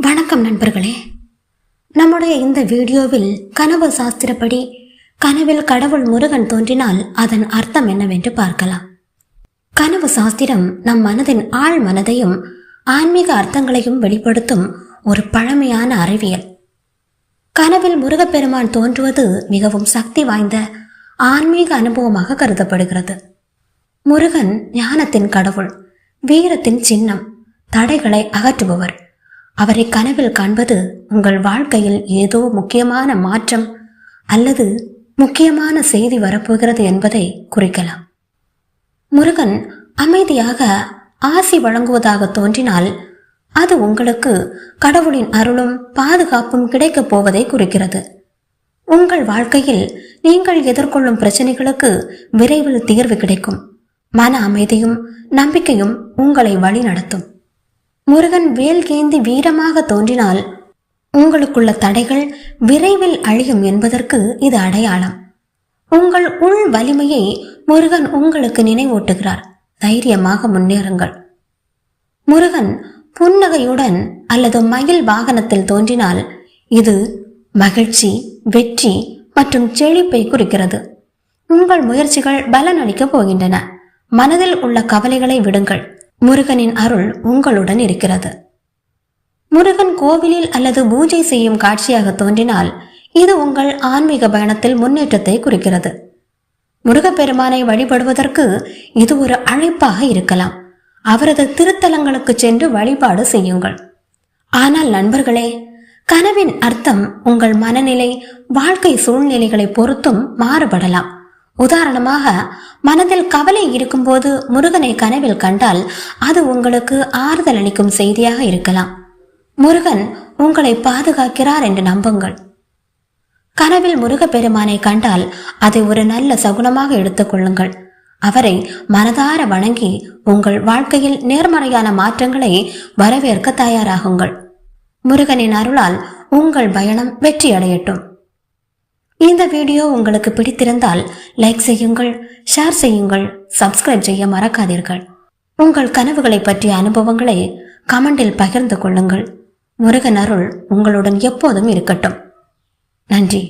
வணக்கம் நண்பர்களே. நம்முடைய இந்த வீடியோவில் கனவு சாஸ்திரப்படி கனவில் கடவுள் முருகன் தோன்றினால் அதன் அர்த்தம் என்னவென்று பார்க்கலாம். கனவு சாஸ்திரம் நம் மனதின் ஆழ் மனதையும் ஆன்மீக அர்த்தங்களையும் வெளிப்படுத்தும் ஒரு பழமையான அறிவியல். கனவில் முருகப்பெருமான் தோன்றுவது மிகவும் சக்தி வாய்ந்த ஆன்மீக அனுபவமாக கருதப்படுகிறது. முருகன் ஞானத்தின் கடவுள், வீரத்தின் சின்னம், தடைகளை அகற்றுபவர். அவரை கனவில் காண்பது உங்கள் வாழ்க்கையில் ஏதோ முக்கியமான மாற்றம் அல்லது முக்கியமான செய்தி வரப்போகிறது என்பதை குறிக்கலாம். முருகன் அமைதியாக ஆசி வழங்குவதாக தோன்றினால் அது உங்களுக்கு கடவுளின் அருளும் பாதுகாப்பும் கிடைக்கப் போவதை குறிக்கிறது. உங்கள் வாழ்க்கையில் நீங்கள் எதிர்கொள்ளும் பிரச்சனைகளுக்கு விரைவில் தீர்வு கிடைக்கும். மன அமைதியும் நம்பிக்கையும் உங்களை வழி நடத்தும். முருகன் வேல் கேந்தி வீரமாக தோன்றினால் உங்களுக்குள்ள தடைகள் விரைவில் அழியும் என்பதற்கு இது அடையாளம். உங்கள் உள் வலிமையை முருகன் உங்களுக்கு நினைவூட்டுகிறார். தைரியமாக முன்னேறுங்கள். முருகன் புன்னகையுடன் அல்லது மயில் வாகனத்தில் தோன்றினால் இது மகிழ்ச்சி, வெற்றி மற்றும் செழிப்பை குறிக்கிறது. உங்கள் முயற்சிகள் பலனளிக்கப் போகின்றன. மனதில் உள்ள கவலைகளை விடுங்கள். முருகனின் அருள் உங்களுடன் இருக்கிறது. முருகன் கோவிலில் அல்லது பூஜை செய்யும் காட்சியாக தோன்றினால் இது உங்கள் ஆன்மீக பயணத்தில் முன்னேற்றத்தை குறிக்கிறது. முருகப்பெருமானை வழிபடுவதற்கு இது ஒரு அழைப்பாக இருக்கலாம். அவரது திருத்தலங்களுக்கு சென்று வழிபாடு செய்யுங்கள். ஆனால் நண்பர்களே, கனவின் அர்த்தம் உங்கள் மனநிலை, வாழ்க்கை சூழ்நிலைகளை பொறுத்தும் மாறுபடலாம். உதாரணமாக, மனதில் கவலை இருக்கும்போது முருகனை கனவில் கண்டால் அது உங்களுக்கு ஆறுதல் அளிக்கும் செய்தியாக இருக்கலாம். முருகன் உங்களை பாதுகாக்கிறார் என்று நம்புங்கள். கனவில் முருகப்பெருமானை கண்டால் அதை ஒரு நல்ல சகுனமாக எடுத்துக்கொள்ளுங்கள். அவரை மனதார வணங்கி உங்கள் வாழ்க்கையில் நேர்மறையான மாற்றங்களை வரவேற்க தயாராகுங்கள். முருகனின் அருளால் உங்கள் பயணம் வெற்றியடையட்டும். இந்த வீடியோ உங்களுக்கு பிடித்திருந்தால் லைக் செய்யுங்கள், ஷேர் செய்யுங்கள், சப்ஸ்கிரைப் செய்ய மறக்காதீர்கள். உங்கள் கனவுகளை பற்றிய அனுபவங்களை கமெண்டில் பகிர்ந்து கொள்ளுங்கள். முருகன் அருள் உங்களுடன் எப்போதும் இருக்கட்டும். நன்றி.